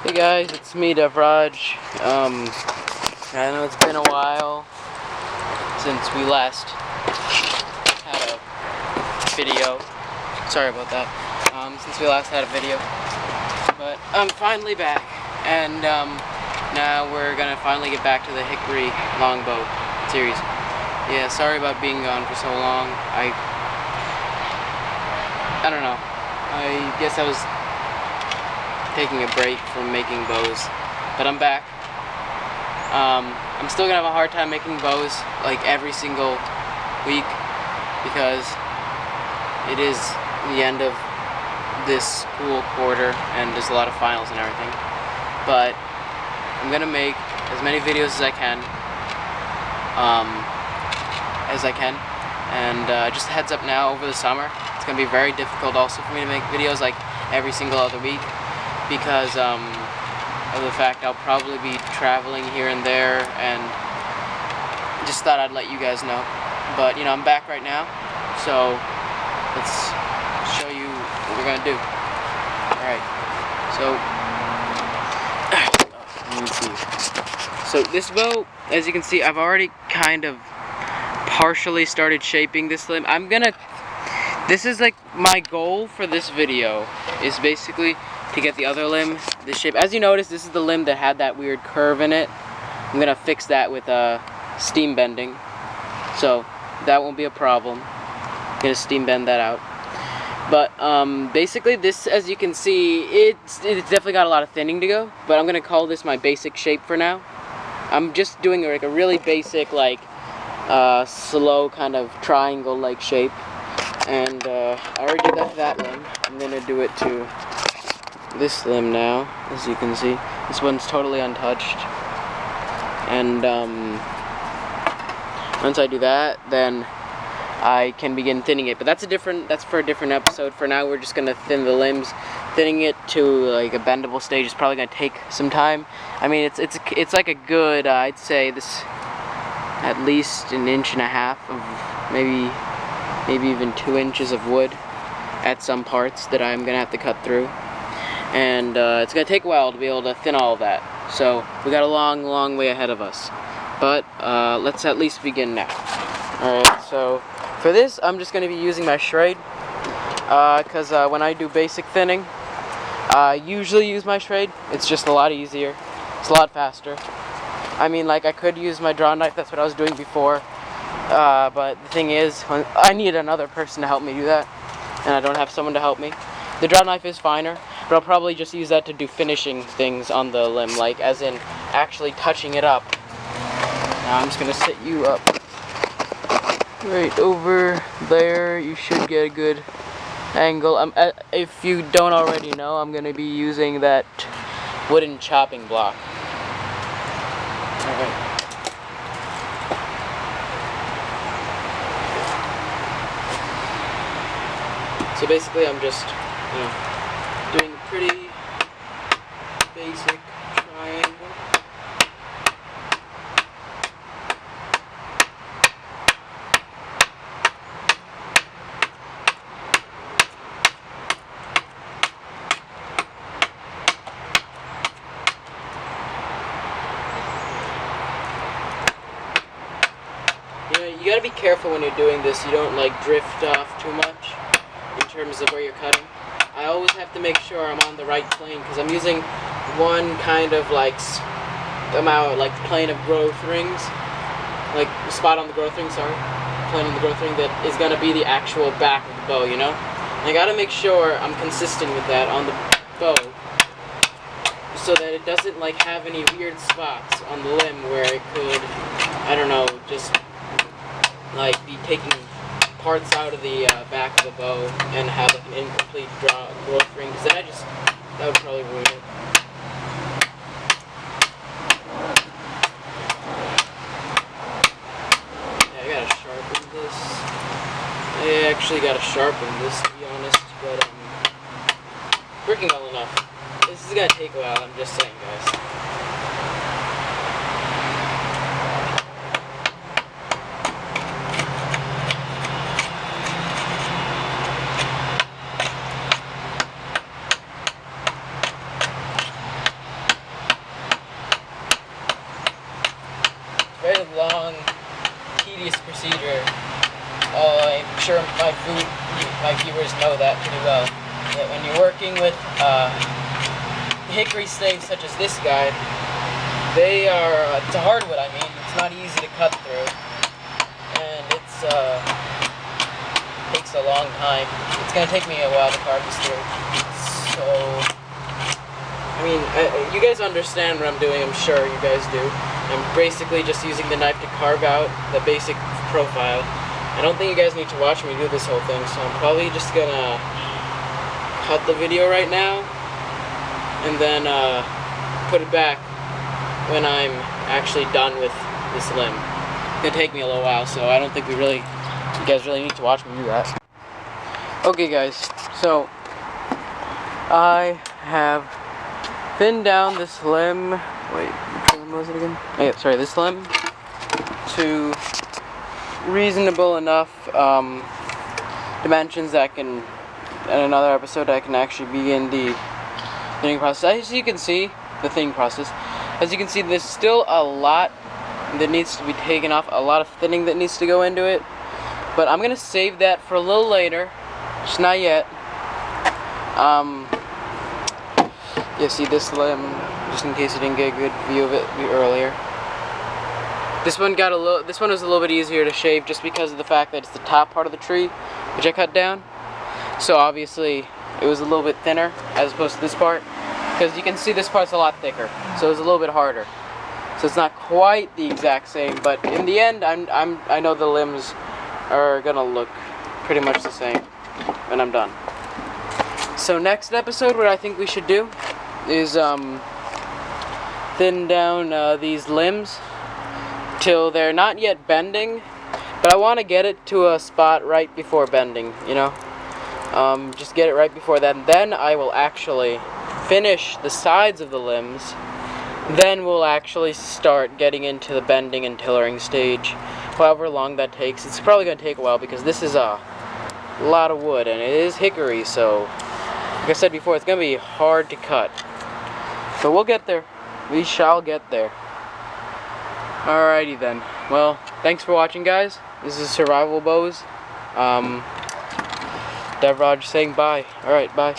Hey guys, it's me, Devraj. I know it's been a while since we last had a video. Sorry about that. Since we last had a video. But I'm finally back, and now we're gonna finally get back to the hickory longbow series. Yeah, sorry about being gone for so long. I don't know. I guess I was taking a break from making bows, but I'm back. I'm still gonna have a hard time making bows like every single week because it is the end of this school quarter and there's a lot of finals and everything. But I'm gonna make as many videos as I can, and just a heads up now, over the summer it's gonna be very difficult also for me to make videos like every single other week, because of the fact I'll probably be traveling here and there, and just thought I'd let you guys know. But you know, I'm back right now, so let's show you what we're gonna do. Alright, so let me see. So this bow, as you can see, I've already kind of partially started shaping this limb. This is like my goal for this video, is basically to get the other limb this shape. As you notice, this is the limb that had that weird curve in it. I'm gonna fix that with steam bending, so that won't be a problem. I'm gonna steam bend that out. But basically this, as you can see, it's definitely got a lot of thinning to go, but I'm gonna call this my basic shape for now. I'm just doing like a really basic, like slow kind of triangle like shape, and I already did that to that limb. I'm gonna do it to this limb now. As you can see, this one's totally untouched, and once I do that, then I can begin thinning it. But that's for a different episode. For now, we're just gonna thin the limbs. Thinning it to like a bendable stage is probably gonna take some time. I mean, it's like a good, I'd say this at least 1.5 inches of maybe even 2 inches of wood at some parts that I'm gonna have to cut through. And it's going to take a while to be able to thin all of that. So we got a long way ahead of us. But let's at least begin now. Alright, so for this I'm just going to be using my Schrade, because when I do basic thinning, I usually use my Schrade. It's just a lot easier. It's a lot faster. I mean, like, I could use my draw knife, that's what I was doing before. But the thing is, I need another person to help me do that, and I don't have someone to help me. The draw knife is finer, but I'll probably just use that to do finishing things on the limb, like as in actually touching it up. Now I'm just gonna set you up right over there. You should get a good angle. If you don't already know, I'm gonna be using that wooden chopping block. Alright. So basically I'm just, doing a pretty basic triangle. You gotta be careful when you're doing this. You don't like drift off too much in terms of where you're cutting. I always have to make sure I'm on the right plane, because I'm using one kind of like plane of growth rings, like spot on the growth ring, plane on the growth ring that is going to be the actual back of the bow, you know? And I gotta make sure I'm consistent with that on the bow, so that it doesn't like have any weird spots on the limb where it could, I don't know, just like be taking parts out of the back of the bow and have like an incomplete growth ring, because then that would probably ruin it. Yeah, I gotta sharpen this. I actually gotta sharpen this, to be honest, but working well enough. This is gonna take a while, I'm just saying, guys. previous procedure, I'm sure my viewers know that pretty well. That when you're working with hickory staves such as this guy, they are, it's a hardwood, I mean, it's not easy to cut through, and it's takes a long time. It's going to take me a while to carve this through, so, I mean, you guys understand what I'm doing, I'm sure you guys do. I'm basically just using the knife to carve out the basic profile. I don't think you guys need to watch me do this whole thing, so I'm probably just going to cut the video right now, and then put it back when I'm actually done with this limb. It's gonna take me a little while, so I don't think you guys really need to watch me do that. Okay guys, so I have thinned down this limb, wait, which limb was it again? Oh, yeah, sorry, this limb to reasonable enough dimensions that in another episode I can actually begin the thinning process. As you can see, the thinning process, as you can see, there's still a lot that needs to be taken off, a lot of thinning that needs to go into it, but I'm gonna save that for a little later, just not yet. You see this limb, just in case you didn't get a good view of it earlier. This one was a little bit easier to shave just because of the fact that it's the top part of the tree, which I cut down. So obviously it was a little bit thinner as opposed to this part, because you can see this part's a lot thicker, so it was a little bit harder. So it's not quite the exact same, but in the end, I know the limbs are gonna look pretty much the same when I'm done. So next episode, what I think we should do is thin down these limbs till they're not yet bending, but I want to get it to a spot right before bending, you know? Just get it right before that, and then I will actually finish the sides of the limbs. Then we'll actually start getting into the bending and tillering stage, however long that takes. It's probably going to take a while because this is a lot of wood, and it is hickory, so like I said before, it's going to be hard to cut. But we'll get there. We shall get there. Alrighty then. Well, thanks for watching, guys. This is Survivalbows. Devraj saying bye. Alright, bye.